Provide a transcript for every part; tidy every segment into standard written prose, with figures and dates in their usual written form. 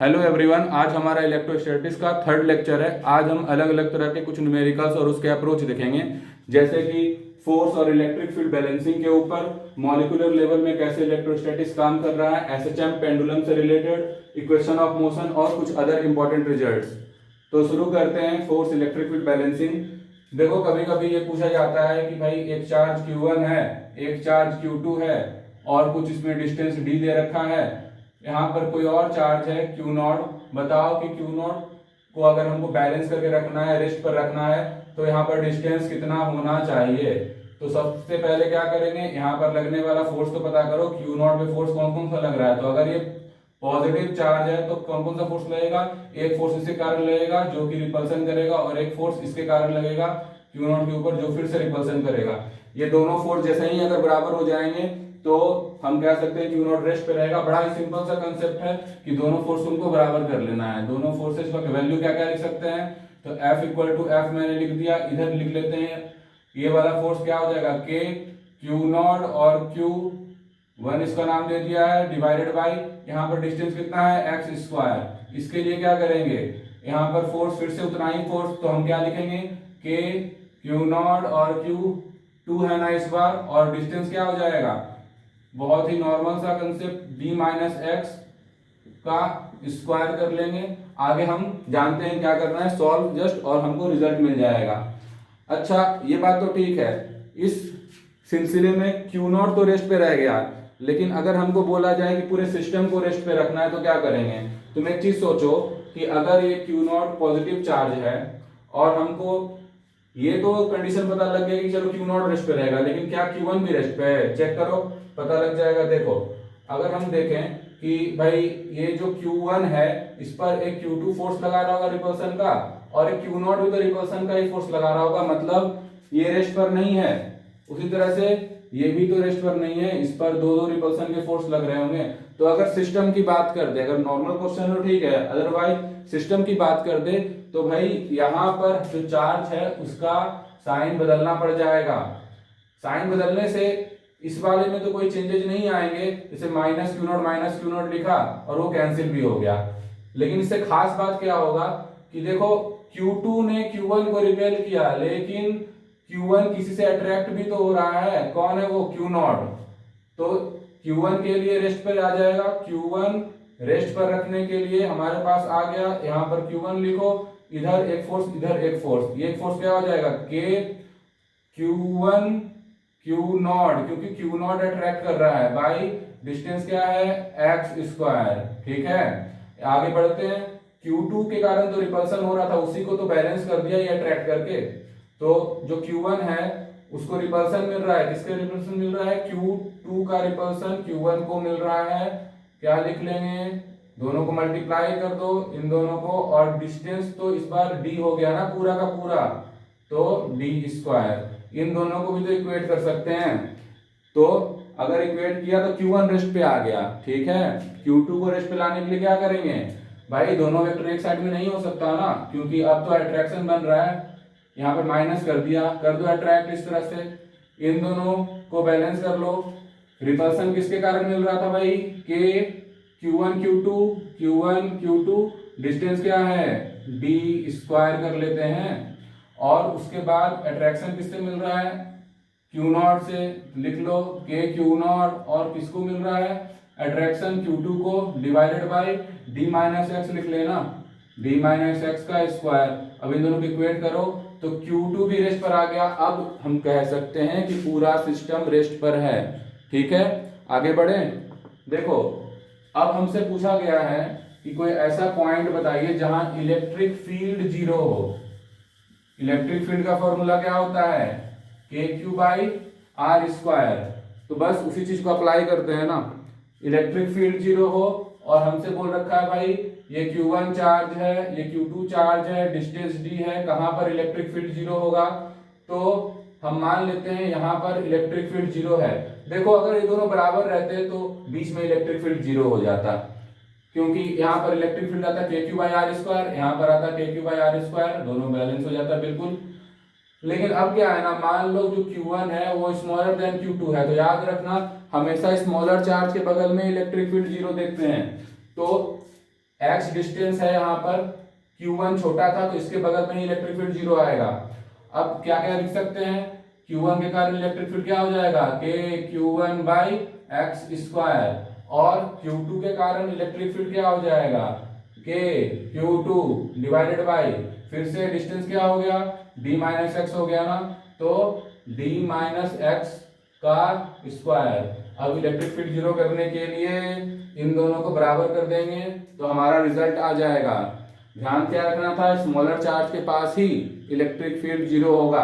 Hello everyone, आज हमारा electrostatics का थर्ड लेक्चर है। आज हम अलग अलग तरह के कुछ न्यूमेरिकल्स और उसके अप्रोच देखेंगे, जैसे कि फोर्स और इलेक्ट्रिक फील्ड बैलेंसिंग के ऊपर, मॉलिक्यूलर लेवल में कैसे इलेक्ट्रोस्टैटिक्स काम कर रहा है, एसएचएम पेंडुलम से रिलेटेड, इक्वेशन ऑफ मोशन और कुछ अदर इंपॉर्टेंट रिजल्ट्स। तो शुरू करते हैं फोर्स इलेक्ट्रिक फील्ड बैलेंसिंग। देखो, कभी कभी ये पूछा जाता है कि भाई एक चार्ज Q1 है, एक चार्ज Q2 है और कुछ इसमें डिस्टेंस d दे रखा है। यहाँ पर कोई और चार्ज है Q0। बताओ कि Q0 को अगर हमको बैलेंस करके रखना है, रेस्ट पर रखना है, तो यहाँ पर डिस्टेंस कितना होना चाहिए। तो सबसे पहले क्या करेंगे, यहाँ पर लगने वाला फोर्स तो पता करो। Q0 पे फोर्स कौन कौन सा लग रहा है। तो अगर ये पॉजिटिव चार्ज है तो कौन कौन सा फोर्स लगेगा। एक फोर्स इसके कारण लगेगा जो कि रिपल्सन करेगा, और एक फोर्स इसके कारण लगेगा Q0 के ऊपर जो फिर से रिपल्सन करेगा। ये दोनों फोर्स जैसे ही अगर बराबर हो जाएंगे तो हम कह सकते हैं Q0 रेस्ट पे रहेगा। बड़ा ही सिंपल सा कंसेप्ट है कि दोनों फोर्स उनको बराबर कर लेना है। दोनों फोर्सेस का वैल्यू क्या क्या लिख सकते हैं। तो F इक्वल टू एफ मैंने लिख दिया, इधर लिख लेते हैं। ये वाला फोर्स क्या हो जाएगा, K Q0 और Q1 इसका नाम दे दिया है, डिवाइडेड बाई यहाँ पर डिस्टेंस कितना है x स्क्वायर। इसके लिए क्या करेंगे, यहाँ पर फोर्स फिर से उतना ही फोर्स, तो हम क्या लिखेंगे, K Q0 और Q2 है ना इस बार, और डिस्टेंस क्या हो जाएगा, बहुत ही नॉर्मल सा कंसेप्ट d माइनस एक्स का स्क्वायर कर लेंगे। आगे हम जानते हैं क्या करना है, सॉल्व जस्ट, और हमको रिजल्ट मिल जाएगा। अच्छा, ये बात तो ठीक है। इस सिलसिले में Q0 तो रेस्ट पे रह गया, लेकिन अगर हमको बोला जाए कि पूरे सिस्टम को रेस्ट पे रखना है तो क्या करेंगे। तुम एक चीज सोचो कि अगर ये Q0 पॉजिटिव चार्ज है और हमको ये तो कंडीशन पता लग गया कि चलो Q0 रेस्ट पे रहेगा, लेकिन क्या Q1 भी रेस्ट पे है, चेक करो, पता लग जाएगा। देखो, अगर हम देखें कि भाई ये जो Q1 है इस पर एक Q2 फोर्स लगा रहा होगा रिपल्सन का, और एक Q0 भी तो रिपल्सन का ही फोर्स लगा रहा होगा, मतलब ये रेस्ट पर नहीं है। उसी तरह से ये भी तो रेस्ट पर नहीं है, इस पर दो दो रिपल्सन के फोर्स लग रहे होंगे। तो अगर सिस्टम की बात कर दे, अगर नॉर्मल क्वेश्चन तो ठीक है, अदरवाइज सिस्टम की बात कर दे तो भाई यहाँ पर जो चार्ज है उसका साइन बदलना पड़ जाएगा। साइन बदलने से इस वाले में तो कोई चेंजेस नहीं आएंगे, जैसे माइनस क्यू नॉट लिखा और वो कैंसिल भी हो गया। लेकिन इससे खास बात क्या होगा कि देखो, Q2 ने Q1 को रिपेल किया, लेकिन Q1 किसी से अट्रैक्ट भी तो हो रहा है। कौन है वो, Q0। तो Q1 के लिए रेस्ट पर आ जाएगा। Q1 रेस्ट पर रखने के लिए हमारे पास आ गया, यहाँ पर Q1 लिखो, इधर एक फोर्स इधर एक फोर्स, ये फोर्स क्या हो जाएगा, K Q1 Q0, क्योंकि Q0 अट्रैक्ट कर रहा है, बाई डिस्टेंस क्या है, x स्क्वायर। ठीक है, आगे बढ़ते हैं। Q2 के कारण तो रिपल्सन हो रहा था, उसी को तो बैलेंस कर दिया ये अट्रैक्ट करके। तो जो Q1 है उसको रिपल्सन मिल रहा है, किसके रिपल्सन मिल रहा है, Q2 का रिपल्सन Q1 को मिल रहा है। क्या लिख लेंगे, दोनों को मल्टीप्लाई कर दो इन दोनों को, और डिस्टेंस तो इस बार d हो गया ना पूरा का पूरा, तो d स्क्वायर। इन दोनों को भी तो इक्वेट कर सकते हैं। तो अगर इक्वेट किया तो Q1 रेस्ट पे आ गया, ठीक है। Q2 को रेस्ट पे लाने के लिए क्या करेंगे, भाई दोनों वेक्टर एक साइड में नहीं हो सकता ना, क्योंकि अब तो अट्रैक्शन बन रहा है। यहाँ पर माइनस कर दिया, कर दो अट्रैक्ट इस तरह से, इन दोनों को बैलेंस कर लो। रिपल्सन किसके कारण मिल रहा था भाई, K Q1 Q2 डिस्टेंस क्या है, d स्क्वायर कर लेते हैं। और उसके बाद अट्रैक्शन किससे मिल रहा है, Q0 से, लिख लो K Q0, और किसको मिल रहा है अट्रैक्शन, Q2 को, divided by d minus x लिख लेना, d माइनस एक्स का स्क्वायर। अब इन दोनों को इक्वेट करो तो Q2 भी रेस्ट पर आ गया। अब हम कह सकते हैं कि पूरा सिस्टम रेस्ट पर है। ठीक है, आगे बढ़े। देखो, अब हमसे पूछा गया है कि कोई ऐसा पॉइंट बताइए जहां इलेक्ट्रिक फील्ड जीरो हो। इलेक्ट्रिक फील्ड का फॉर्मूला क्या होता है, KQ बाई आर स्क्वायर। तो बस उसी चीज को अप्लाई करते हैं ना। इलेक्ट्रिक फील्ड जीरो हो और हमसे बोल रखा है भाई ये Q1 चार्ज है, ये Q2 चार्ज है, डिस्टेंस d है, कहां पर इलेक्ट्रिक फील्ड जीरो होगा। तो हम मान लेते हैं यहां पर इलेक्ट्रिक फील्ड जीरो है। देखो, अगर ये दोनों बराबर रहते तो बीच में इलेक्ट्रिक फील्ड जीरो हो जाता, क्योंकि यहाँ पर इलेक्ट्रिक फील्ड आता KQ बाई आर स्क्वायर, यहाँ पर आता KQ बाई आर स्क्वायर, दोनों बैलेंस हो जाता बिल्कुल। लेकिन अब क्या है ना, मान लो जो Q1 है वो स्मॉलर देन Q2 है, तो याद रखना हमेशा स्मॉलर चार्ज के बगल में इलेक्ट्रिक फील्ड जीरो देखते हैं। तो x डिस्टेंस है यहाँ पर, q1 छोटा था तो इसके बगल में ही इलेक्ट्रिक फील्ड 0 आएगा। अब क्या क्या लिख सकते हैं, q1 के कारण इलेक्ट्रिक फील्ड क्या हो जाएगा, k q1 by x square, और q2 के कारण इलेक्ट्रिक फील्ड क्या हो जाएगा, k q2 डिवाइडेड बाई, फिर से डिस्टेंस क्या हो गया, d माइनस एक्स हो गया ना, तो d माइनस एक्स का स्क्वायर। अब इलेक्ट्रिक फील्ड 0 करने के लिए इन दोनों को बराबर कर देंगे तो हमारा रिजल्ट आ जाएगा। ध्यान क्या रखना था, स्मॉलर चार्ज के पास ही इलेक्ट्रिक फील्ड 0 होगा।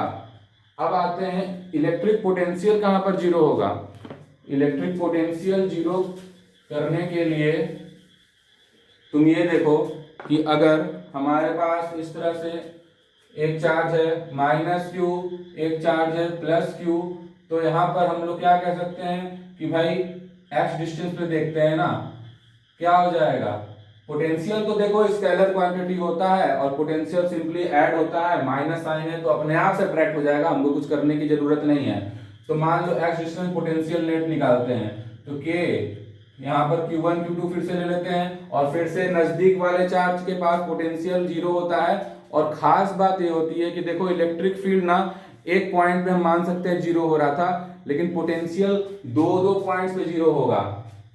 अब आते हैं इलेक्ट्रिक पोटेंशियल कहां पर 0 होगा। इलेक्ट्रिक पोटेंशियल 0 करने के लिए तुम ये देखो कि अगर हमारे पास इस तरह से एक चार्ज है माइनस क्यू, एक चार्ज है प्लस क्यू, तो यहाँ पर हम लोग क्या कह सकते हैं कि भाई एक्स डिस्टेंस पे देखते हैं ना, क्या हो जाएगा, पोटेंशियल तो देखो स्केलर क्वांटिटी होता है और पोटेंशियल सिंपली ऐड होता है, माइनस साइन है तो अपने आप से सब्ट्रैक्ट हो जाएगा, हमको कुछ करने की जरूरत नहीं है। तो मान लो एक्स डिस्टेंस पोटेंशियल नेट निकालते हैं, तो के यहाँ पर Q1 Q2 फिर से ले लेते हैं, और फिर से नजदीक वाले चार्ज के पास पोटेंशियल 0 होता है। और खास बात ये होती है कि देखो इलेक्ट्रिक फील्ड ना एक पॉइंट पे हम मान सकते हैं 0 हो रहा था, लेकिन पोटेंशियल दो दो पॉइंट्स पे 0 होगा।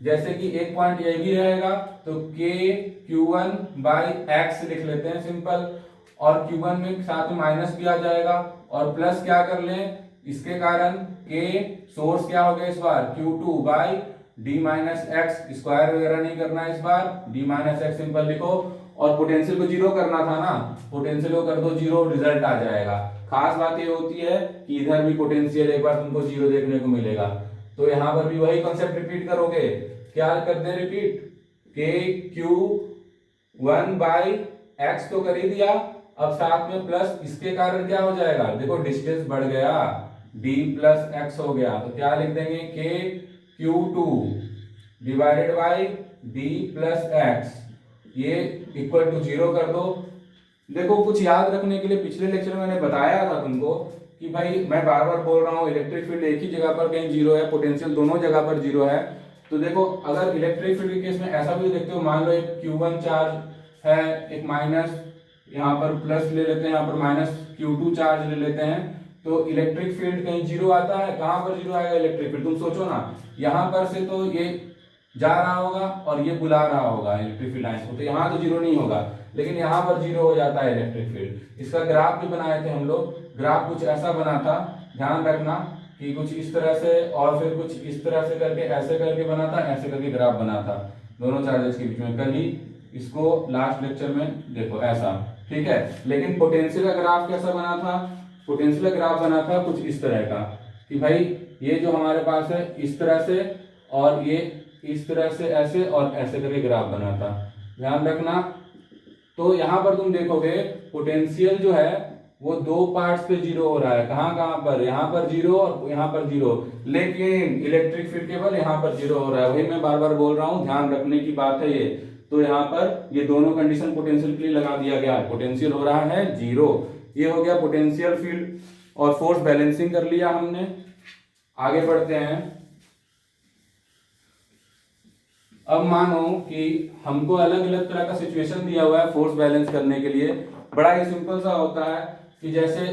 जैसे कि एक पॉइंट ये भी रहेगा तो k q1 बाई एक्स लिख लेते हैं सिंपल, और q1 में साथ में माइनस भी आ जाएगा, और प्लस क्या कर लें, इसके कारण k सोर्स क्या हो गया इस बार q2 by d minus x, square वगैरह नहीं करना है इस बार, d माइनस एक्स सिंपल लिखो, और पोटेंशियल को 0 करना था ना, पोटेंशियल को कर दो 0, रिजल्ट आ जाएगा। खास बात ये होती है कि इधर भी पोटेंशियल एक बार तुमको 0 देखने को मिलेगा, तो यहाँ पर भी वही कॉन्सेप्ट रिपीट करोगे, क्या कर दे रिपीट, के क्यू 1 बाई एक्स तो कर ही दिया, अब साथ में प्लस, इसके कारण क्या हो जाएगा, देखो डिस्टेंस बढ़ गया, d प्लस एक्स हो गया, तो क्या लिख देंगे, के Q 2 divided by d plus x, ये इक्वल टू 0 कर दो। देखो कुछ याद रखने के लिए पिछले लेक्चर में मैंने बताया था तुमको कि भाई मैं बार बार बोल रहा हूँ इलेक्ट्रिक फील्ड एक ही जगह पर कहीं 0 है, पोटेंशियल दोनों जगह पर 0 है। तो देखो अगर इलेक्ट्रिक फील्ड के केस में ऐसा भी देखते हो, मान लो एक Q1 चार्ज है, एक माइनस यहाँ पर प्लस ले लेते हैं, यहाँ पर माइनस Q2 चार्ज ले लेते हैं, तो इलेक्ट्रिक फील्ड कहीं 0 आता है, कहाँ पर 0 आएगा इलेक्ट्रिक फील्ड, तुम सोचो ना, यहाँ पर से तो ये जा रहा होगा और ये बुला रहा होगा इलेक्ट्रिक फील्ड लाइंस को, तो यहाँ तो 0 नहीं होगा, लेकिन यहाँ पर 0 हो जाता है इलेक्ट्रिक फील्ड। इसका ग्राफ भी बनाए थे हम लोग, ग्राफ कुछ ऐसा बना था, ध्यान रखना कि कुछ इस तरह से और फिर कुछ इस तरह से करके ऐसे करके बना था, ऐसे करके ग्राफ बना था दोनों चार्जेस के बीच में। कल ही इसको लास्ट लेक्चर में देखो ऐसा, ठीक है। लेकिन पोटेंशियल का ग्राफ कैसा बना था, पोटेंशियल ग्राफ बना था कुछ इस तरह का कि भाई ये जो हमारे पास है इस तरह से, और ये इस तरह से ऐसे और ऐसे करके ग्राफ बना था, ध्यान रखना। तो यहाँ पर तुम देखोगे पोटेंशियल जो है वो दो पार्ट्स पे 0 हो रहा है, कहाँ कहाँ पर, यहाँ पर 0 और यहाँ पर 0, लेकिन इलेक्ट्रिक फील्ड केवल यहाँ पर 0 हो रहा है। वही मैं बार बार बोल रहा हूँ, ध्यान रखने की बात है ये। तो यहाँ पर ये दोनों कंडीशन पोटेंशियल के लिए लगा दिया गया है, पोटेंशियल हो रहा है 0, ये हो गया पोटेंशियल फील्ड, और फोर्स बैलेंसिंग कर लिया हमने। आगे बढ़ते हैं। अब मानो कि हमको अलग अलग तरह का सिचुएशन दिया हुआ है फोर्स बैलेंस करने के लिए। बड़ा ही सिंपल सा होता है कि जैसे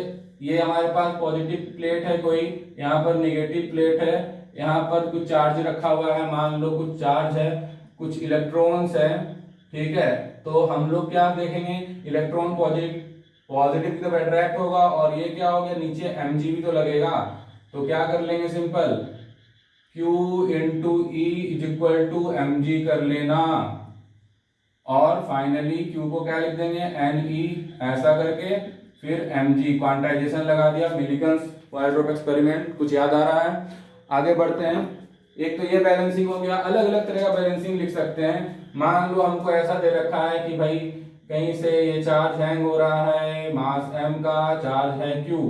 ये हमारे पास पॉजिटिव प्लेट है कोई, यहाँ पर नेगेटिव प्लेट है, यहाँ पर कुछ चार्ज रखा हुआ है, मान लो कुछ चार्ज है, कुछ इलेक्ट्रॉन्स है, ठीक है। तो हम लोग क्या देखेंगे, इलेक्ट्रॉन पॉजिटिव की तरफ अट्रैक्ट होगा, और ये क्या हो गया नीचे mg भी तो लगेगा, तो क्या कर लेंगे simple, Q into E is equal to M G कर लेना, और फाइनली Q को क्या लिख देंगे NE ऐसा करके, फिर mg क्वांटाइजेशन लगा दिया, मिलिकन्स क्वाड्रोप एक्सपेरिमेंट, कुछ याद आ रहा है। आगे बढ़ते हैं। एक तो ये बैलेंसिंग हो गया, अलग अलग तरह का बैलेंसिंग लिख सकते हैं। मान लो हमको ऐसा दे रखा है कि भाई कहीं से ये चार्ज हैंग हो रहा है, मास m का, चार्ज है q,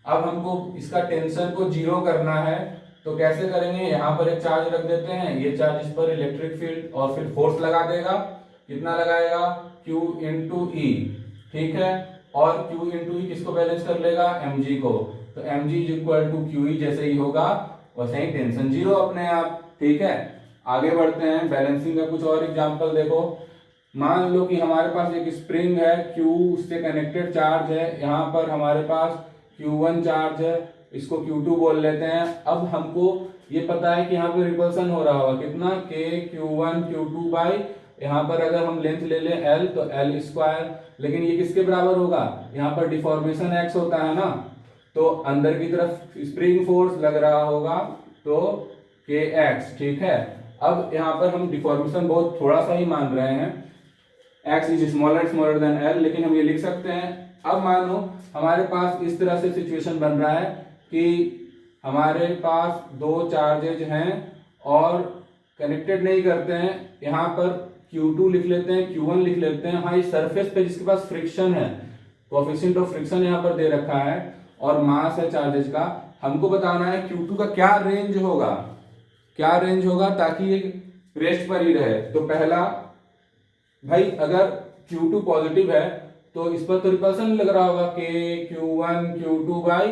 अब हमको इसका टेंशन को 0 करना है, तो कैसे करेंगे, यहाँ पर एक चार्ज रख देते हैं, ये चार्ज इस पर इलेक्ट्रिक फील्ड और फिर फोर्स लगा देगा, कितना लगाएगा Q इंटू ई, ठीक है, और Q इंटू ई किसको बैलेंस कर लेगा, mg को, तो mg is equal to QE जैसे ही होगा वैसे ही टेंशन 0 अपने आप, ठीक है। आगे बढ़ते हैं, बैलेंसिंग का कुछ और एग्जांपल देखो। मान लो कि हमारे पास एक स्प्रिंग है, Q उससे कनेक्टेड चार्ज है, यहाँ पर हमारे पास Q1 चार्ज है, इसको Q2 बोल लेते हैं। अब हमको ये पता है कि यहाँ पे रिपल्सन हो रहा होगा कितना, K Q1 Q2 बाई, यहाँ पर अगर हम लेंथ ले लें L तो L स्क्वायर, लेकिन ये किसके बराबर होगा, यहाँ पर डिफॉर्मेशन X होता है ना, तो अंदर की तरफ स्प्रिंग फोर्स लग रहा होगा तो KX, ठीक है। अब यहाँ पर हम डिफॉर्मेशन बहुत थोड़ा सा ही मान रहे हैं, x is smaller than l, लेकिन हम ये लिख सकते हैं। अब मान लो हमारे पास इस तरह से सिचुएशन बन रहा है कि हमारे पास दो चार्जेज हैं और कनेक्टेड नहीं करते हैं, यहाँ पर Q2 लिख लेते हैं, Q1 लिख लेते हैं। हाँ, इस सरफेस पे जिसके पास फ्रिक्शन है, कोएफिशिएंट ऑफ फ्रिक्शन यहाँ पर दे रखा है और मास है चार्जेज का, हमको बताना है Q2 का क्या रेंज होगा, क्या रेंज होगा ताकि ये रेस्ट पर ही रहे। तो पहला भाई, अगर Q2 पॉजिटिव है तो इस पर तो रिपल्सन लग रहा होगा, K Q1 Q2 by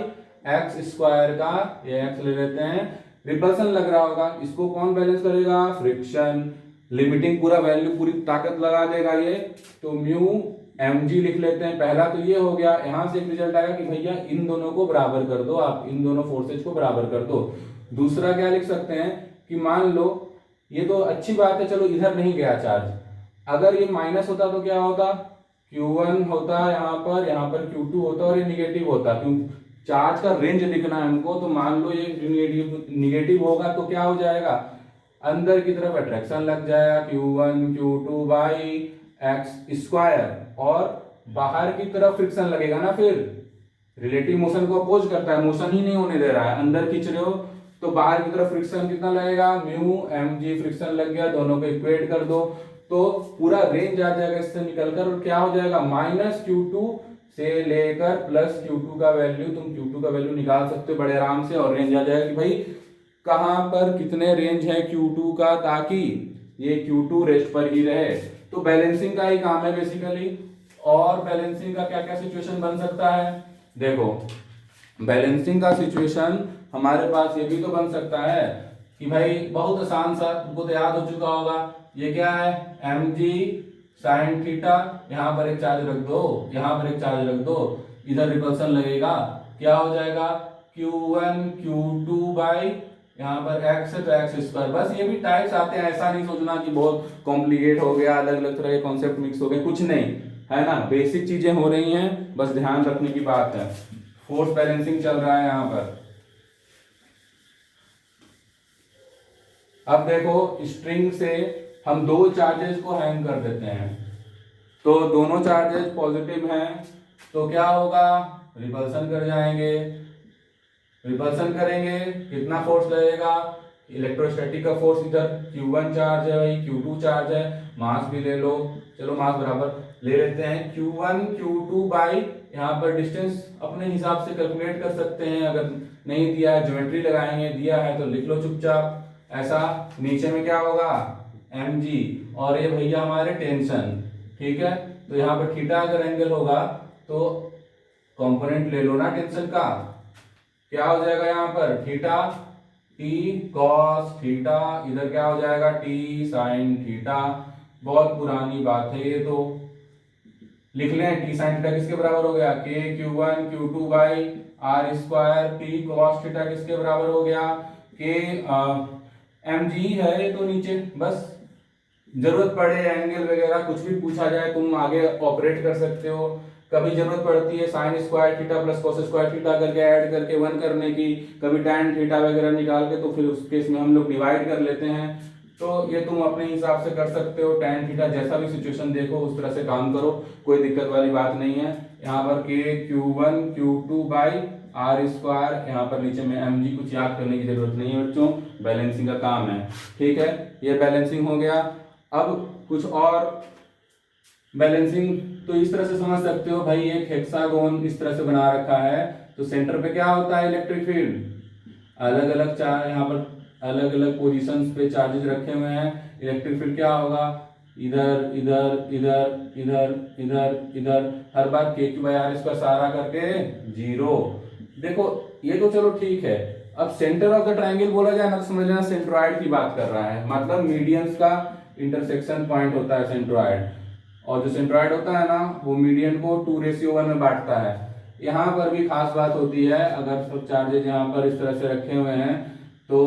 x square का, ये x ले लेते हैं, रिपल्सन लग रहा होगा, इसको कौन बैलेंस करेगा, फ्रिक्शन। लिमिटिंग पूरा वैल्यू पूरी ताकत लगा देगा ये, तो म्यू mg लिख लेते हैं। पहला तो ये हो गया, यहां से एक रिजल्ट आएगा कि भैया इन दोनों को बराबर कर दो, आप इन दोनों फोर्सेज को बराबर कर दो। दूसरा क्या लिख सकते हैं कि मान लो ये तो अच्छी बात है, चलो इधर नहीं गया चार्ज, अगर ये माइनस होता तो क्या होता, Q1 होता यहाँ पर Q2 होता और ये निगेटिव होता। क्यों, चार्ज का रेंज लिखना है हमको, तो मान लो ये निगेटिव होगा तो क्या हो जाएगा, अंदर की तरफ अट्रैक्शन लग जाएगा Q1 Q2 by x square, और बाहर की तरफ फ्रिक्शन लगेगा ना, फिर रिलेटिव मोशन को अपोज करता है, मोशन ही नहीं होने दे रहा है, अंदर खींच रहे हो तो बाहर की तरफ फ्रिक्शन कितना लगेगा, म्यू mg फ्रिक्शन लग गया, दोनों को इक्वेट कर दो तो पूरा रेंज आ जाएगा इससे निकलकर, और क्या हो जाएगा, माइनस Q2 से लेकर प्लस Q2 का वैल्यू, तुम Q2 का वैल्यू निकाल सकते हो बड़े आराम से, और रेंज आ जाएगा कि भाई कहां पर कितने रेंज है Q2 का, ताकि ये Q2 रेस्ट पर ही रहे। तो बैलेंसिंग का ही काम है बेसिकली। और बैलेंसिंग का क्या क्या सिचुएशन बन सकता है, देखो बैलेंसिंग का सिचुएशन हमारे पास ये भी तो बन सकता है कि भाई बहुत आसान सा, तुमको तो याद हो चुका होगा, ये क्या है, mg साइन थीटा, यहाँ पर एक चार्ज रख दो, यहाँ पर एक चार्ज रख दो, इधर रिपल्सन लगेगा, क्या हो जाएगा, Q1 Q2 बाई, यहाँ पर x है तो एक्स स्क्वायर। बस ये भी टाइप्स आते हैं, ऐसा नहीं सोचना कि बहुत कॉम्प्लिकेट हो गया, अलग अलग तरह के कॉन्सेप्ट मिक्स हो गए, कुछ नहीं है ना, बेसिक चीजें हो रही हैं, बस ध्यान रखने की बात है। फोर्स बैलेंसिंग चल रहा है यहाँ पर। अब देखो स्ट्रिंग से हम दो चार्जेस को हैंग कर देते हैं, तो दोनों चार्जेस पॉजिटिव हैं तो क्या होगा, रिपल्सन कर जाएंगे, रिपल्सन करेंगे, कितना फोर्स लगेगा, इलेक्ट्रोस्टैटिक का फोर्स, इधर Q1 चार्ज है भाई, Q2 चार्ज है, मास भी ले लो, चलो मास बराबर ले लेते हैं, Q1 Q2 बाई, यहाँ पर डिस्टेंस अपने हिसाब से कैलकुलेट कर सकते हैं, अगर नहीं दिया है ज्योमेट्री लगाएंगे, दिया है तो लिख लो चुपचाप ऐसा। नीचे में क्या होगा, mg, और ये भैया हमारे टेंशन, ठीक है, तो यहाँ पर थीटा अगर एंगल होगा तो कंपोनेंट ले लो ना टेंशन का, क्या हो जाएगा यहाँ पर थीटा t cos थीटा, इधर क्या हो जाएगा t sin थीटा। बहुत पुरानी बात है ये, तो लिख लें t sin थीटा किसके बराबर हो गया, k Q1 Q2 by r square, t cos theta किसके बराबर हो गया, k mg है ये तो नीचे, बस जरूरत पड़े एंगल वगैरह कुछ भी पूछा जाए तुम आगे ऑपरेट कर सकते हो। कभी जरूरत पड़ती है sine square theta plus cos square theta करके ऐड करके 1 करने की, कभी tan थीटा वगैरह निकाल के, तो फिर उस केस में हम लोग डिवाइड कर लेते हैं, तो ये तुम अपने हिसाब से कर सकते हो। tan थीटा जैसा भी सिचुएशन देखो उस तरह से काम करो, कोई दिक्कत वाली बात नहीं है। यहाँ पर k Q1 Q2 by r square, यहाँ पर नीचे में mg, कुछ याद करने की जरूरत नहीं है बच्चों, बैलेंसिंग का काम है, ठीक है, ये बैलेंसिंग हो गया। अब कुछ और बैलेंसिंग तो इस तरह से समझ सकते हो भाई, एक हेक्सागोन इस तरह से बना रखा है, तो सेंटर पे क्या होता है, इलेक्ट्रिक फील्ड, अलग अलग चार्ज, यहाँ पर अलग अलग पोजीशंस पे चार्जेस रखे हुए हैं, इलेक्ट्रिक फील्ड क्या होगा, इधर इधर इधर इधर इधर इधर, हर बार k q by R square सारा करके 0। देखो ये तो चलो ठीक है, अब सेंटर ऑफ द ट्राइंगल बोला जाए ना तो समझ लेना सेंट्रॉइड की बात कर रहा है, मतलब मीडियंस का इंटरसेक्शन पॉइंट होता है सेंट्रॉइड। और जो सेंट्रॉइड होता है ना वो मीडियन को 2:1 में बांटता है। यहाँ पर भी खास बात होती है, अगर सब चार्जेज यहाँ पर इस तरह से रखे हुए हैं तो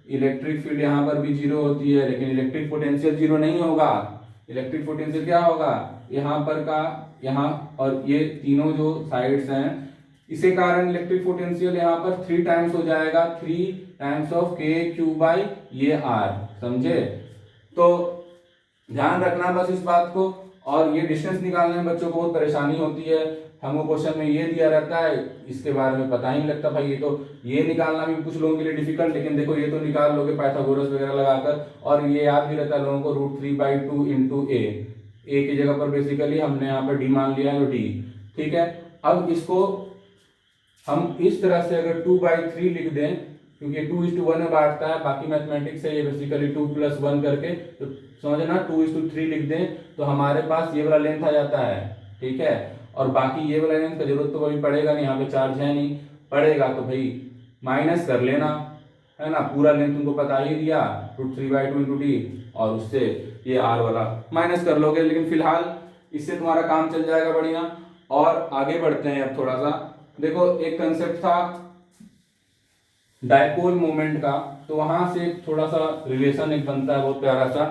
इलेक्ट्रिक फील्ड यहाँ पर भी जीरो होती है, लेकिन इलेक्ट्रिक पोटेंशियल जीरो नहीं होगा। इलेक्ट्रिक पोटेंशियल क्या होगा, यहाँ पर का यहाँ और ये तीनों जो साइड्स हैं, इसी कारण इलेक्ट्रिक पोटेंशियल यहाँ पर 3 टाइम्स हो जाएगा, 3 टाइम्स ऑफ के क्यू बाई ये आर, समझे। तो ध्यान रखना बस इस बात को। और ये डिस्टेंस निकालने में बच्चों को बहुत परेशानी होती है, हमको क्वेश्चन में ये दिया रहता है, इसके बारे में पता ही नहीं लगता भाई। ये निकालना भी कुछ लोगों के लिए डिफिकल्ट, लेकिन देखो ये तो निकाल लोगे पाइथागोरस वगैरह लगाकर, और ये याद भी रहता है लोगों को √3/2 इंटू ए की जगह पर बेसिकली हमने यहाँ पर डी मान लिया है, डी, ठीक है। अब इसको हम इस तरह से अगर 2/3 लिख दें, क्योंकि 2:1 में बांटता है, बाकी मैथमेटिक्स है ये बेसिकली 2 + 1 करके, तो समझना 2:3 लिख दें तो हमारे पास ये वाला लेंथ आ जाता है, ठीक है। और बाकी ये वाला लेंथ का जरूरत तो कभी पड़ेगा नहीं, यहाँ पे चार्ज है नहीं, पड़ेगा तो भाई माइनस कर लेना, है ना। पूरा लेंथ तुमको पता ही दिया, √3/2 इंटू डी, और उससे ये आर वाला माइनस कर लोगे। लेकिन फिलहाल इससे तुम्हारा काम चल जाएगा बढ़िया। और आगे बढ़ते हैं अब थोड़ा सा। देखो एक कंसेप्ट था डायपोल मोमेंट का, तो वहां से थोड़ा सा रिलेशन एक बनता है बहुत प्यारा सा।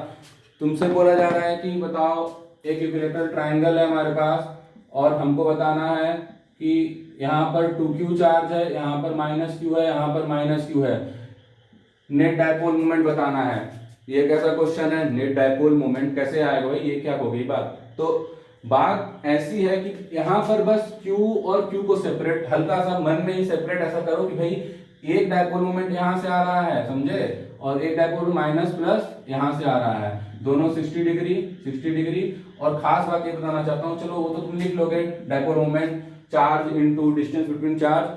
तुमसे बोला जा रहा है कि बताओ एक इक्विलेटरल ट्रायंगल है हमारे पास, और हमको बताना है कि यहाँ पर 2q चार्ज है, यहाँ पर -q है, यहाँ पर -q है, नेट डायपोल मोमेंट बताना है। ये कैसा क्वेश्चन है, नेट डायपोल मोमेंट कैसे आएगा भाई, ये क्या हो गई बात। तो बात ऐसी है कि यहाँ पर बस q और q को सेपरेट, हल्का सा मन में ही सेपरेट ऐसा करो कि भाई एक डायपोल मोमेंट यहाँ से आ रहा है, समझे, और एक डायपोल माइनस प्लस यहाँ से आ रहा है, दोनों 60 डिग्री। और खास बात ये बताना चाहता हूँ, चलो वो तो तुम लिख लोगे, dipole moment charge into distance between charge,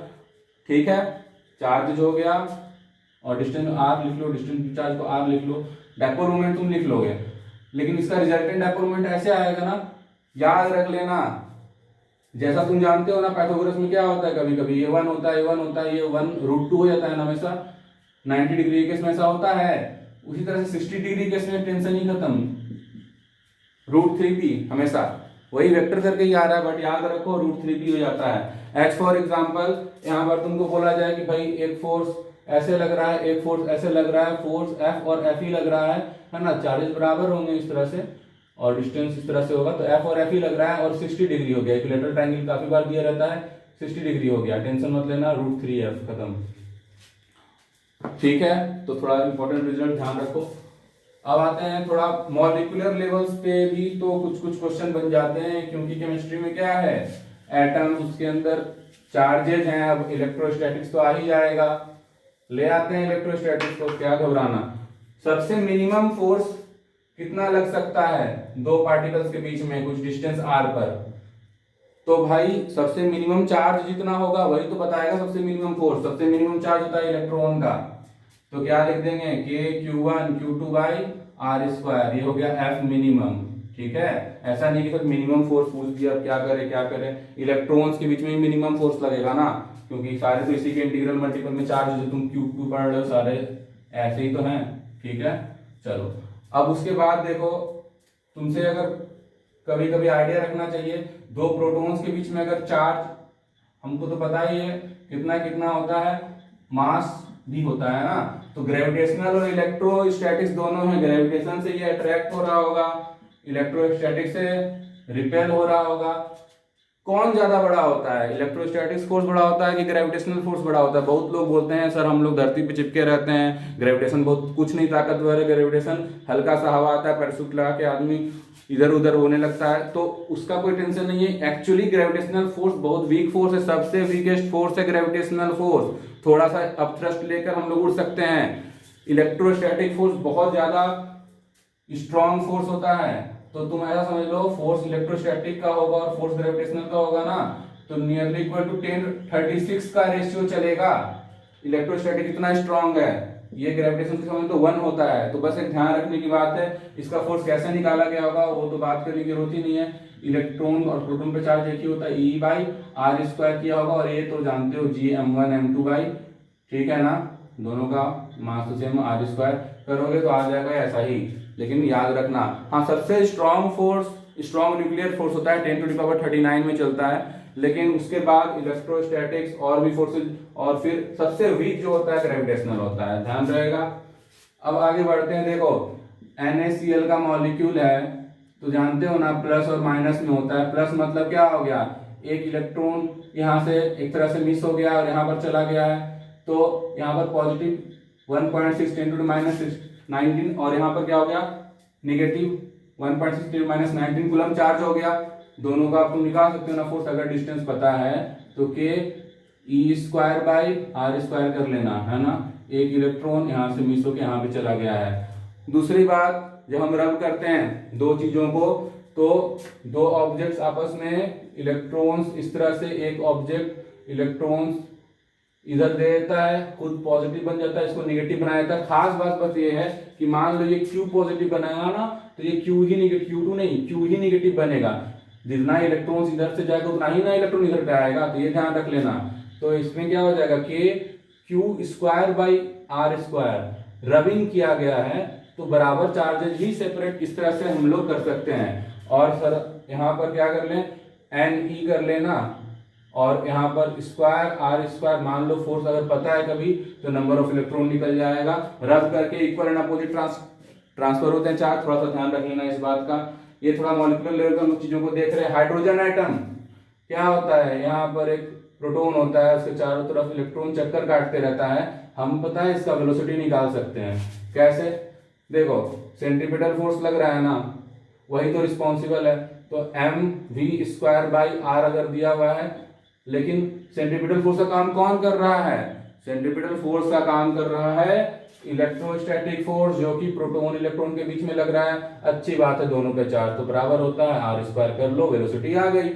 ठीक है, चार्ज हो गया और डिस्टेंस आर लिख लो, डिस्टेंस चार्ज को आर लिख लो, डायपोल मोमेंट तुम लिख लोगे। लेकिन इसका रिजल्टेंट डायपोल मोमेंट ऐसे आएगा ना, याद रख लेना, जैसा तुम जानते हो ना पाइथागोरस में क्या होता है, कभी कभी ये 1 होता है, ये 1 होता है, ये 1 √2 हो जाता है ना हमेशा, 90 डिग्री केस में ऐसा होता है। उसी तरह से 60 डिग्री केस में टेंशन ही खत्म, √3 भी हमेशा वही वेक्टर करके ही आ रहा है, बट याद रखो √3 भी हो जाता है। एच फॉर एग्जाम्पल, यहाँ पर तुमको बोला जाए कि भाई एक फोर्स ऐसे लग रहा है, एक फोर्स ऐसे लग रहा है, फोर्स एफ और एफ ही लग रहा है ना, चार्जेस बराबर होंगे इस तरह से, और डिस्टेंस इस तरह से होगा, तो एफ और एफ ही लग रहा है, और 60 डिग्री हो गया, इक्विलेटरल ट्रायंगल काफी बार दिया रहता है, 60 डिग्री हो गया, टेंशन मत लेना, √3f खत्म, ठीक है। तो थोड़ा इंपॉर्टेंट रिजल्ट ध्यान रखो। अब आते हैं थोड़ा मॉलिक्यूलर लेवल्स पे भी तो कुछ क्वेश्चन बन जाते हैं, क्योंकि केमिस्ट्री में क्या है, एटम्स, उसके अंदर चार्जेज हैं, अब इलेक्ट्रोस्टैटिक्स तो आ ही जाएगा, ले आते हैं इलेक्ट्रोस्टैटिक्स को, क्या घबराना। सबसे मिनिमम फोर्स कितना लग सकता है दो पार्टिकल्स के बीच में कुछ डिस्टेंस r पर, तो भाई सबसे मिनिमम चार्ज जितना होगा वही तो बताएगा सबसे मिनिमम फोर्स। सबसे मिनिमम चार्ज होता है इलेक्ट्रॉन का, तो क्या लिख देंगे, KQ1 Q2/r², ये हो गया F मिनिमम, ठीक है। ऐसा नहीं कि सर मिनिमम फोर्स पूछ दिया, क्या करे, इलेक्ट्रॉन्स के बीच में ही मिनिमम फोर्स लगेगा ना, क्योंकि सारे तो इसी के इंटीग्रल मल्टीपल में चार्ज जो तुम Q पढ़ रहे हो सारे ऐसे ही तो हैं, ठीक है। चलो अब उसके बाद देखो, तुमसे अगर कभी कभी आइडिया रखना चाहिए, दो प्रोटॉन्स के बीच में अगर चार्ज, हमको तो पता ही है कितना कितना होता है, मास भी होता है ना, तो ग्रेविटेशनल और इलेक्ट्रोस्टैटिक्स दोनों है, ग्रेविटेशन से ये अट्रैक्ट हो रहा होगा, इलेक्ट्रोस्टैटिक से रिपेल हो रहा होगा, कौन ज्यादा बड़ा होता है, इलेक्ट्रोस्टैटिक्स फोर्स बड़ा होता है कि ग्रेविटेशनल फोर्स बड़ा होता है। बहुत लोग बोलते हैं सर हम लोग धरती पे चिपके रहते हैं, ग्रेविटेशन बहुत कुछ नहीं ताकतवर है, ग्रेविटेशन हल्का सा हवा आता है, पैराशूट लगा के आदमी इधर उधर होने लगता है, तो उसका कोई टेंशन नहीं है। एक्चुअली ग्रेविटेशनल फोर्स बहुत वीक फोर्स है, सबसे वीकेस्ट फोर्स है ग्रेविटेशनल फोर्स, थोड़ा सा अपथ्रस्ट लेकर हम लोग उड़ सकते हैं। इलेक्ट्रोस्टैटिक फोर्स बहुत ज्यादा स्ट्रॉन्ग फोर्स होता है, तो तुम ऐसा समझ लो फोर्स इलेक्ट्रोस्टैटिक का होगा और फोर्स ग्रेविटेशनल का होगा ना, तो नियरली इक्वल टू 10:36 का रेशियो चलेगा। इलेक्ट्रोस्टैटिक इतना स्ट्रॉन्ग है, ये ग्रेविटेशन के समय तो 1 होता है, तो बस एक ध्यान रखने की बात है। इसका फोर्स कैसे निकाला गया होगा वो तो बात करने की जरूरत ही नहीं है, इलेक्ट्रॉन और प्रोटॉन पे चार्ज एक ही होता है, E/r² किया होगा, और ये तो जानते हो Gm1m2, ठीक है ना, दोनों का मास तो सेम, r² करोगे तो आ जाएगा ऐसा ही। लेकिन याद रखना, हाँ सबसे strong force strong nuclear force होता है 10⁻39 में चलता है, लेकिन उसके बाद इलेक्ट्रोस्टैटिक्स और भी फोर्सेज, और फिर सबसे वीक जो होता है ग्रेविटेशनल होता है, ध्यान रहेगा। अब आगे बढ़ते हैं। देखो NaCl का मॉलिक्यूल है तो जानते हो ना प्लस और माइनस में होता है। प्लस मतलब क्या हो गया, एक इलेक्ट्रॉन यहाँ से एक तरह से मिस हो गया और यहाँ पर चला गया है, तो यहाँ पर पॉजिटिव 1.6 × 10⁻19 और यहाँ पर क्या हो गया नेगेटिव 1.6 × 10⁻19 कूलम चार्ज हो गया। दोनों का आप तुम निकाल सकते हो ना फोर्स, अगर डिस्टेंस पता है तो K E²/R² कर लेना है ना। एक इलेक्ट्रॉन यहाँ से मिस होकर यहाँ पे चला गया है। दूसरी बात, जब हम रब करते हैं दो चीजों को, तो दो ऑब्जेक्ट्स आपस में इलेक्ट्रॉन्स, इस तरह से एक ऑब्जेक्ट इलेक्ट्रॉन्स इधर दे देता है, खुद पॉजिटिव बन जाता है, इसको नेगेटिव बनाया जाता है। खास बात बस ये है कि मान लो ये Q पॉजिटिव बनाएगा ना, तो ये Q ही नेगेटिव, Q2 नहीं, Q ही नेगेटिव बनेगा। जितना इलेक्ट्रॉन्स इधर से जाएगा उतना ही ना इलेक्ट्रॉन इधर पे आएगा, तो ये ध्यान रख लेना। तो इसमें क्या हो जाएगा, K Q²/R², रबिंग किया गया है तो बराबर चार्जेज ही सेपरेट, इस तरह से हम लोग कर सकते हैं। और सर यहाँ पर क्या कर लें, Ne कर लेना, और यहाँ पर ²R², मान लो फोर्स अगर पता है कभी तो नंबर ऑफ इलेक्ट्रॉन निकल जाएगा। रब करके इक्वल एंड अपोजिट ट्रांसफर होते हैं चार्ज, थोड़ा सा ध्यान रख लेना इस बात का। ये थोड़ा मॉलिक्यूलर लेवल पर चीजों को देख रहे हैं। हाइड्रोजन एटम क्या होता है, यहाँ पर एक प्रोटॉन होता है, उसके चारों तरफ इलेक्ट्रॉन चक्कर काटते रहता है। हम पता है इसका वेलोसिटी निकाल सकते हैं। कैसे, देखो सेंट्रीपिटल फोर्स लग रहा है ना, वही तो रिस्पॉन्सिबल है। तो mv²/r अगर दिया हुआ है, लेकिन सेंट्रीपिटल फोर्स का काम कौन कर रहा है, सेंट्रीपिटल फोर्स का काम कर रहा है इलेक्ट्रोस्टैटिक फोर्स, जो कि प्रोटॉन इलेक्ट्रॉन के बीच में लग रहा है। अच्छी बात है, दोनों का चार्ज तो बराबर होता है, r² कर लो, वेलोसिटी आ गई।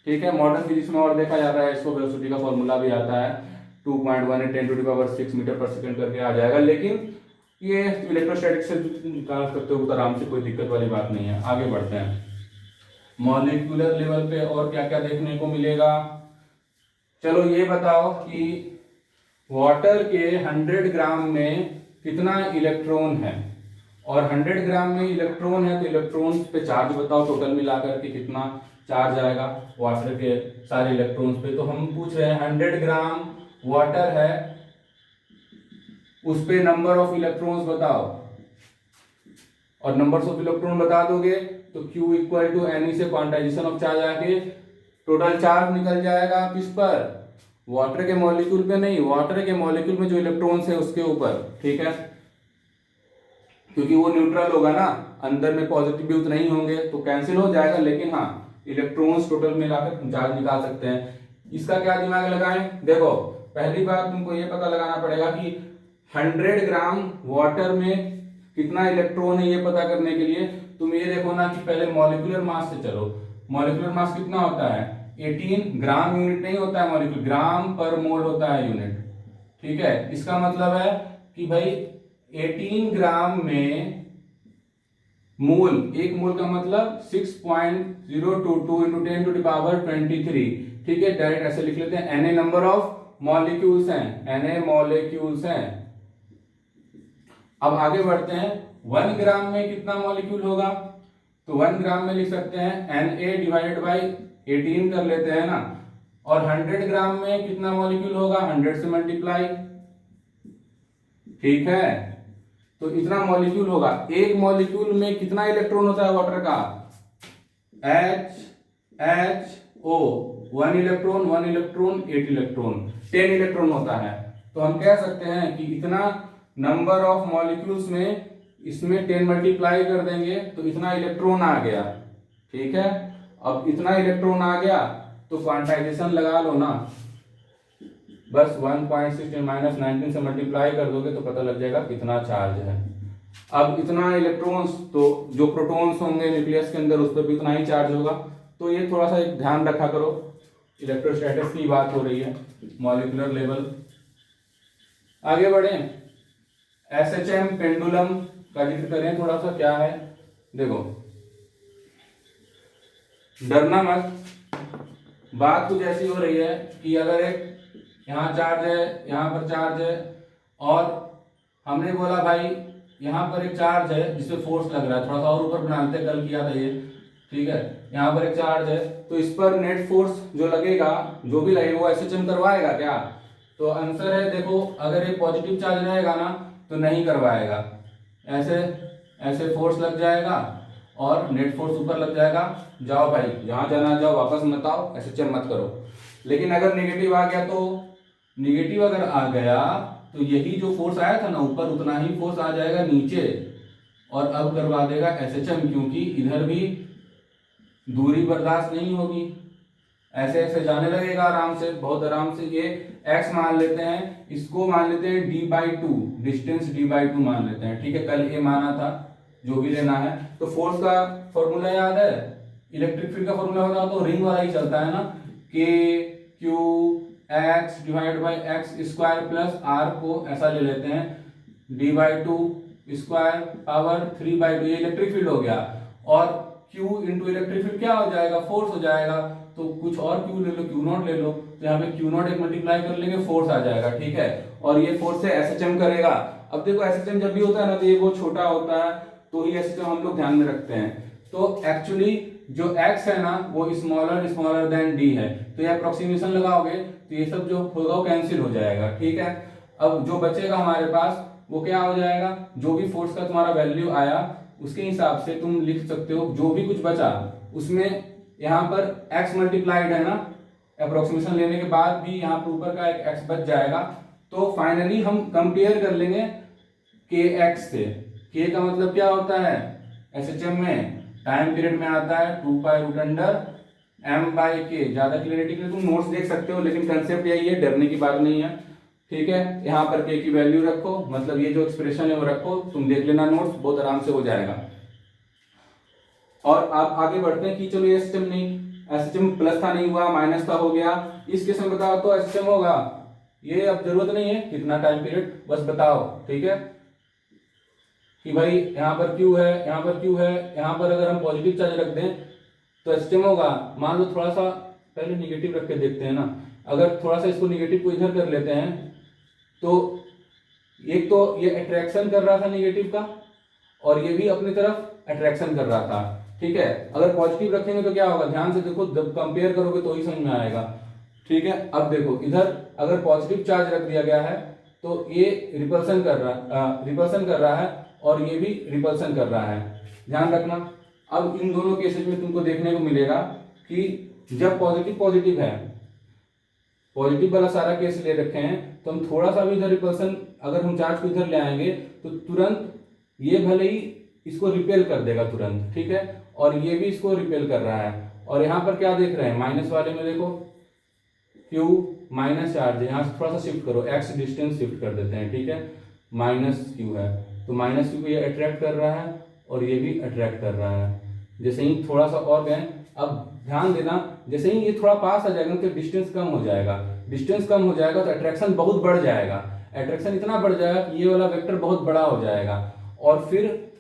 ठीक है, मॉडर्न फिजिक्स में और देखा जाता है इसको, वेलोसिटी का फॉर्मूला भी आता है 2.1 × 10⁻6 मीटर/सेकंड करके आ जाएगा। लेकिन ये इलेक्ट्रोस्टैटिक से निकाल सकते हो आराम से, कोई दिक्कत वाली बात नहीं है। आगे बढ़ते हैं, मॉलिक्यूलर लेवल पे और क्या क्या देखने को मिलेगा। चलो ये बताओ कि वाटर के 100 ग्राम में कितना इलेक्ट्रॉन है, और 100 ग्राम में इलेक्ट्रॉन है तो इलेक्ट्रॉन पे चार्ज बताओ, टोटल मिलाकर के कितना चार्ज आएगा वाटर के सारे इलेक्ट्रॉन्स पे। तो हम पूछ रहे हैं 100 ग्राम वाटर है, उस पे नंबर ऑफ इलेक्ट्रॉन्स बताओ, और नंबर्स ऑफ इलेक्ट्रॉन बता दोगे तो Q = Ne से क्वांटाइजेशन ऑफ चार्ज आके टोटल चार्ज निकल जाएगा। किस पर, वाटर के मॉलिक्यूल पे नहीं, वाटर के मॉलिक्यूल में जो इलेक्ट्रॉन्स है उसके ऊपर। ठीक है, क्योंकि वो न्यूट्रल होगा ना, अंदर में पॉजिटिव भी उतना ही होंगे तो कैंसिल हो जाएगा, लेकिन हाँ इलेक्ट्रॉन्स टोटल मिलाकर चार्ज निकाल सकते हैं। इसका क्या दिमाग लगाएं, देखो पहली बात तुमको ये पता लगाना पड़ेगा कि 100 ग्राम वाटर में कितना इलेक्ट्रॉन है, ये पता करने के लिए तुम ये देखो ना कि पहले मॉलिक्यूलर मास से चलो। मॉलिक्यूलर मास कितना होता है, 18 ग्राम, यूनिट नहीं होता है मॉलिक्यूल, ग्राम पर मोल होता है यूनिट। ठीक है, इसका मतलब है कि भाई 18 ग्राम में मोल, एक मोल का मतलब 6.022 × 10⁻23। ठीक है, डायरेक्ट ऐसे लिख लेते हैं। Na नंबर ऑफ मॉलिक्यूल्स हैं, Na मॉलिक्यूल्स हैं। अब आगे बढ़ते हैं, 1 ग्राम में कितना मॉलिक्यूल होगा, तो 1 ग्राम में लिख सकते हैं Na/18 कर लेते हैं ना। और 100 ग्राम में कितना मॉलिक्यूल होगा, 100 से मल्टीप्लाई। ठीक है, तो इतना मॉलिक्यूल होगा। एक मॉलिक्यूल में कितना इलेक्ट्रॉन होता है वाटर का, HO, 1 electron 1 electron 8 electron 10 electron होता है। तो हम कह सकते हैं कि इतना नंबर ऑफ मॉलिक्यूल्स में इसमें 10 मल्टीप्लाई कर देंगे तो इतना इलेक्ट्रॉन आ गया। ठीक है, अब इतना इलेक्ट्रॉन आ गया तो क्वांटाइजेशन लगा लो ना, बस 1.6 × 10⁻19 से मल्टीप्लाई कर दोगे तो पता लग जाएगा कितना चार्ज है। अब इतना इलेक्ट्रॉन्स, तो जो प्रोटॉन्स होंगे न्यूक्लियस के अंदर उस पर भी इतना ही चार्ज होगा। तो ये थोड़ा सा एक ध्यान रखा करो, इलेक्ट्रोस्टैटिक्स की बात हो रही है, मॉलिक्यूलर लेवल। आगे बढ़े, SHM पेंडुलम का जिक्र करें थोड़ा सा, क्या है देखो, डरना मत, बात कुछ ऐसी हो रही है कि अगर एक यहाँ चार्ज है, यहाँ पर चार्ज है, और हमने बोला भाई यहाँ पर एक चार्ज है जिससे फोर्स लग रहा है, थोड़ा सा और ऊपर बनाते, कल किया था ये। ठीक है, यहाँ पर एक चार्ज है, तो इस पर नेट फोर्स जो लगेगा, जो भी लगेगा वो एसएचएम करवाएगा क्या? तो आंसर है देखो, अगर ये पॉजिटिव चार्ज रहेगा ना तो नहीं करवाएगा, ऐसे ऐसे फोर्स लग जाएगा और नेट फोर्स ऊपर लग जाएगा, जाओ भाई जहां जाना जाओ, वापस मत आओ, एसएचएम मत करो। लेकिन अगर नेगेटिव आ गया, तो नेगेटिव अगर आ गया तो यही जो फोर्स आया था ना ऊपर, उतना ही फोर्स आ जाएगा नीचे और अब करवा देगा एसएचएम, क्योंकि इधर भी दूरी बर्दाश्त नहीं होगी, ऐसे ऐसे जाने लगेगा आराम से, बहुत आराम से। ये x मान लेते हैं, इसको मान लेते हैं d/2, डिस्टेंस d/2 मान लेते हैं, ठीक है, कल ये माना था, जो भी लेना है। तो फोर्स का फॉर्मूला याद है, इलेक्ट्रिक फील्ड का फॉर्मूला बताओ तो रिंग वाला ही चलता है ना, k q x divide by x square plus r को ऐसा ले लेते हैं d/2 स्क्वायर पावर 3/2, ये इलेक्ट्रिक फील्ड हो गया, और q इंटू इलेक्ट्रिक फील्ड क्या हो जाएगा, फोर्स हो जाएगा, तो कुछ और q ले लो, q0 ले लो, तो यहाँ पे q0 एक मल्टीप्लाई कर लेंगे, फोर्स आ जाएगा, ठीक है, और ये फोर्स से एसएचएम करेगा। अब देखो एसएचएम जब भी होता है ना तो ये बहुत छोटा होता है, तो ही एसएचएम हम लोग ध्यान में रखते हैं। तो एक्चुअली जो x है ना वो स्मॉलर देन d है, तो ये अप्रोक्सीमेशन लगाओगे तो ये सब जो होगा वो कैंसिल हो जाएगा, ठीक है। अब जो बचेगा हमारे पास वो क्या हो जाएगा, जो भी फोर्स का तुम्हारा वैल्यू आया उसके हिसाब से तुम लिख सकते हो, जो भी कुछ बचा उसमें यहाँ पर x मल्टीप्लाइड है ना, अप्रोक्सीमेशन लेने के बाद भी यहाँ पर ऊपर का एक x बच जाएगा। तो फाइनली हम कंपेयर कर लेंगे kx से। k का मतलब क्या होता है एसएचएम में, टाइम पीरियड में आता है 2π√m/k। ज्यादा क्लियरिटी के लिए तुम नोट्स देख सकते हो, लेकिन कंसेप्ट यही है, डरने की बात नहीं है, ठीक है। यहाँ पर k की वैल्यू रखो, मतलब ये जो एक्सप्रेशन है वो रखो, तुम देख लेना नोट्स, बहुत आराम से हो जाएगा। और आप आगे बढ़ते हैं कि चलो ये एसएचएम नहीं, एसएचएम प्लस था नहीं हुआ, माइनस था हो गया, इस केस में बताओ तो एसएचएम होगा, ये अब जरूरत नहीं है कितना टाइम पीरियड, बस बताओ, ठीक है, कि भाई यहाँ पर Q है, यहाँ पर Q है, यहाँ पर अगर हम पॉजिटिव चार्ज रख दें तो एसएचएम होगा। मान लो थोड़ा सा पहले निगेटिव रख के देखते हैं ना, अगर थोड़ा सा इसको निगेटिव को इधर कर लेते हैं तो एक तो ये अट्रैक्शन कर रहा था निगेटिव का, और ये भी अपनी तरफ अट्रैक्शन कर रहा था, ठीक है। अगर पॉजिटिव रखेंगे तो क्या होगा, ध्यान से देखो, जब कंपेयर करोगे तो ही समझ में आएगा, ठीक है। अब देखो इधर अगर पॉजिटिव चार्ज रख दिया गया है तो ये रिपल्सन कर रहा है और ये भी रिपल्सन कर रहा है, ध्यान रखना। अब इन दोनों केसेस में तुमको देखने को मिलेगा कि जब पॉजिटिव है, पॉजिटिव वाला सारा केस ले रखे हैं, तो हम थोड़ा सा भी इधर रिपल्सन, अगर हम चार्ज को इधर ले आएंगे तो तुरंत ये भले ही इसको रिपेल कर देगा तुरंत, ठीक है, और ये भी इसको रिपेल कर रहा है। और यहाँ पर क्या देख रहे हैं, माइनस वाले में देखो Q माइनस चार्ज है, यहाँ से थोड़ा सा शिफ्ट करो, x डिस्टेंस शिफ्ट कर देते हैं, ठीक है, माइनस Q है, तो माइनस Q को ये अट्रैक्ट कर रहा है और ये भी अट्रैक्ट कर रहा है। जैसे ही थोड़ा सा और गए, अब ध्यान देना, जैसे ही ये थोड़ा पास आ जाएगा तो डिस्टेंस कम हो जाएगा, डिस्टेंस कम हो जाएगा तो अट्रैक्शन बहुत बढ़ जाएगा, अट्रैक्शन इतना बढ़ जाएगा कि ये वाला वेक्टर बहुत बड़ा हो जाएगा, और फिर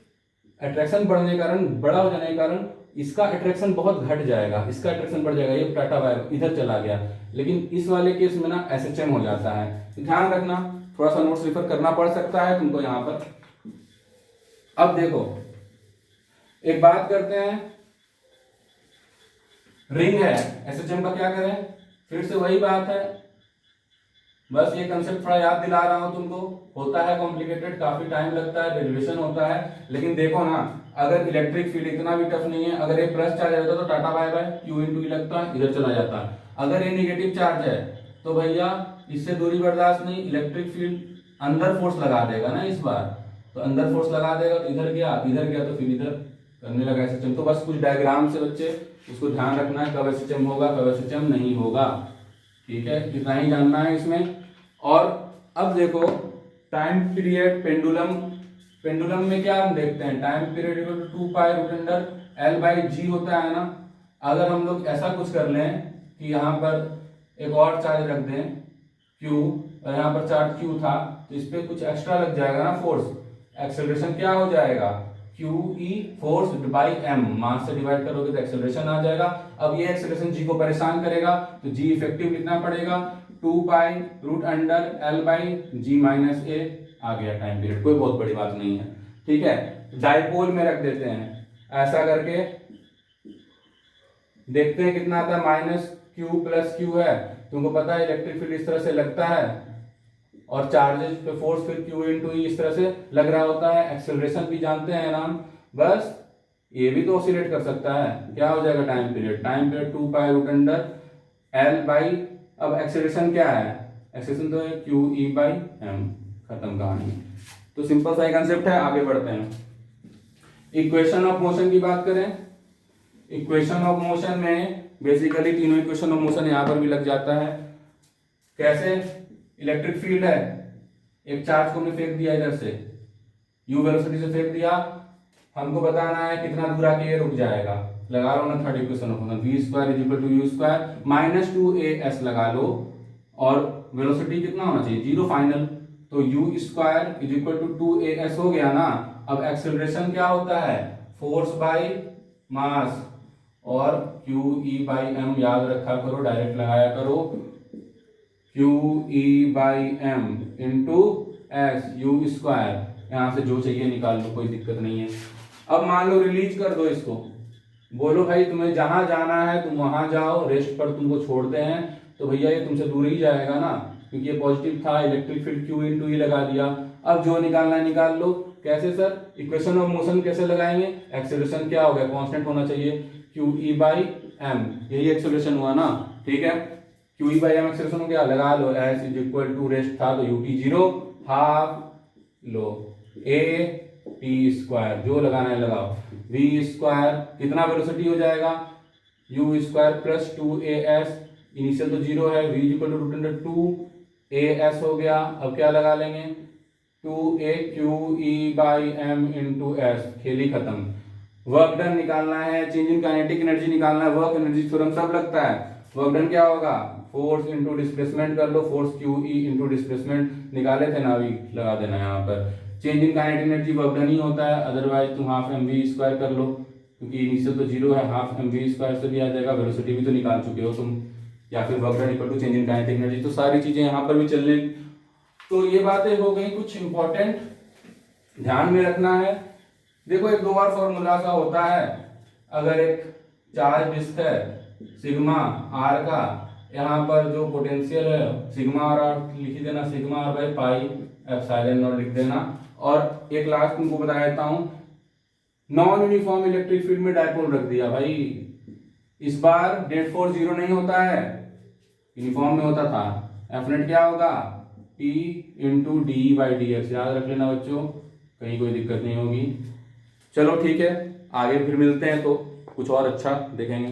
अट्रैक्शन बढ़ने के कारण, बड़ा हो जाने के कारण इसका अट्रैक्शन बहुत घट जाएगा, इसका अट्रैक्शन बढ़ जाएगा, ये टाटा वायर इधर चला गया। लेकिन इस वाले केस में ना एसएचएम हो जाता है, तो ध्यान रखना, थोड़ा सा नोट्स रिफर करना पड़ सकता है तुमको यहाँ पर। अब देखो एक बात करते हैं, रिंग है, एसएचएम का क्या करें, फिर से वही बात है, बस ये कंसेप्ट थोड़ा याद दिला रहा हूं तुमको, होता है कॉम्प्लिकेटेड, काफी टाइम लगता है, डेरिवेशन होता है, लेकिन देखो ना, अगर इलेक्ट्रिक फील्ड इतना भी टफ नहीं है, अगर ये प्लस चार्ज रहता तो tata bye bye, Q into E लगता, इधर चला जाता। अगर ये नेगेटिव चार्ज है तो भैया इससे दूरी बर्दाश्त नहीं, इलेक्ट्रिक फील्ड अंदर फोर्स लगा देगा ना, इस बार तो अंदर फोर्स लगा देगा, तो इधर गया तो फिर इधर करने लगा एसएचएम। तो बस कुछ डायग्राम से बच्चे उसको ध्यान रखना है, कब एसएचएम होगा कब एसएचएम नहीं होगा, ठीक है, इतना ही जानना है इसमें। और अब देखो टाइम पीरियड पेंडुलम में क्या हम देखते हैं, time period equal to 2π√L/g होता है ना। अगर हम लोग ऐसा कुछ कर लें कि यहाँ पर एक और चार्ज रख दें Q, और यहाँ पर चार्ज Q था, तो इस पर कुछ एक्स्ट्रा लग जाएगा ना फोर्स, एक्सेलरेशन क्या हो जाएगा, QE फोर्स बाई m, मास से डिवाइड करोगे तो एक्सेलरेशन आ जाएगा। अब ये एक्सेलरेशन G को परेशान करेगा, तो G इफेक्टिव कितना पड़ेगा, 2π√L/g माइनस a, आ गया टाइम पीरियड, कोई बहुत बड़ी बात नहीं है, ठीक है। डाइपोल में रख देते हैं ऐसा करके, देखते हैं कितना आता है, माइनस क्यू प्लस क्यू है, तुमको पता है इलेक्ट्रिक फील्ड इस तरह से लगता है और चार्जेस पे फोर्स फिर क्यू इंटू ई इस तरह से लग रहा होता है। एक्सेलरेशन भी जानते हैं नाम, बस ये भी तो ऑसिलेट कर सकता है। क्या हो जाएगा time period, time period 2 pi root under L by, अब एक्सेलरेशन क्या है, एक्सेलरेशन तो है क्यू ई बाई एम, खत्म कहानी। तो सिंपल सा कंसेप्ट है, आगे बढ़ते हैं। इक्वेशन ऑफ मोशन की बात करें, इक्वेशन ऑफ मोशन में बेसिकली तीनों इक्वेशन ऑफ मोशन यहां पर भी लग जाता है। कैसे, इलेक्ट्रिक फील्ड है, एक चार्ज को हमने फेंक दिया इधर से, यू वेलोसिटी से फेंक दिया, हमको बताना है कितना दूर आके ये रुक जाएगा। लगा लो ना third equation of motion, v square is equal to u square minus 2as लगा लो, और वेलोसिटी कितना होना चाहिए, जीरो फाइनल, तो u square is equal to 2as हो गया ना। अब एक्सेलरेशन क्या होता है, फोर्स बाई मास, और क्यू ई बाई एम याद रखा करो, डायरेक्ट लगाया करो, Q E by M into S u square, यहां से जो चाहिए निकाल लो, कोई दिक्कत नहीं है। अब मान लो रिलीज कर दो इसको, बोलो भाई तुम्हें जहां जाना है तुम वहां जाओ, रेस्ट पर तुमको छोड़ते हैं, तो भैया ये तुमसे दूर ही जाएगा ना, क्योंकि ये पॉजिटिव था, इलेक्ट्रिक फील्ड क्यू इंटू ई लगा दिया। अब जो निकालना है निकाल लो। कैसे सर, इक्वेशन ऑफ मोशन कैसे लगाएंगे, एक्सेलरेशन क्या हो गया, कांस्टेंट होना चाहिए, क्यू ई बाई एम, यही एक्सेलरेशन हुआ ना, ठीक है। Q E by M acceleration हो गया, लगा लो, S is equal to rest था तो यू टी जीरो, हाफ लो ए टी स्क्वायर, जो लगाना है लगाओ, वी स्क्वायर कितना वेलोसिटी हो जाएगा, u square plus 2as, initial तो जीरो है, v equal to root under 2as हो गया। अब क्या लगा लेंगे, 2a Q E by M into S, खेली खत्म। वर्क डन निकालना है, चेंज इन काइनेटिक एनर्जी निकालना है, वर्क एनर्जी थ्योरम सब लगता है। वर्क डन क्या होगा, फोर्स इंटू डिस्प्लेसमेंट कर लो, force Q E into displacement निकाले थे ना, अभी लगा देना यहाँ पर। Change in kinetic energy work done ही होता है, अदरवाइज तुम हाफ एम वी स्क्वायर कर लो, क्योंकि इनिशियल तो जीरो है, हाफ एम वी स्क्वायर से भी आ जाएगा, वेलोसिटी भी तो निकाल चुके हो तुम, या फिर work done equal to change in kinetic energy, तो सारी चीजें यहाँ पर भी चलने। तो ये बातें हो गई कुछ इंपॉर्टेंट, ध्यान में रखना है। देखो एक दो बार फॉर्मूला सा होता है, अगर एक चार्ज डिस्क है सिग्मा आर का, यहाँ पर जो पोटेंशियल है सिग्मा आर लिख देना, sigma R by pi epsilon naught लिख देना। और एक लास्ट तुमको बता देता हूं, नॉन यूनिफॉर्म इलेक्ट्रिक फील्ड में डायपोल रख दिया भाई, इस बार नेट फोर्स जीरो नहीं होता है, यूनिफॉर्म में होता था। एफ नेट क्या होगा, P into D by D x, याद रख लेना बच्चों, कहीं कोई दिक्कत नहीं होगी। चलो ठीक है, आगे फिर मिलते हैं तो कुछ और अच्छा देखेंगे।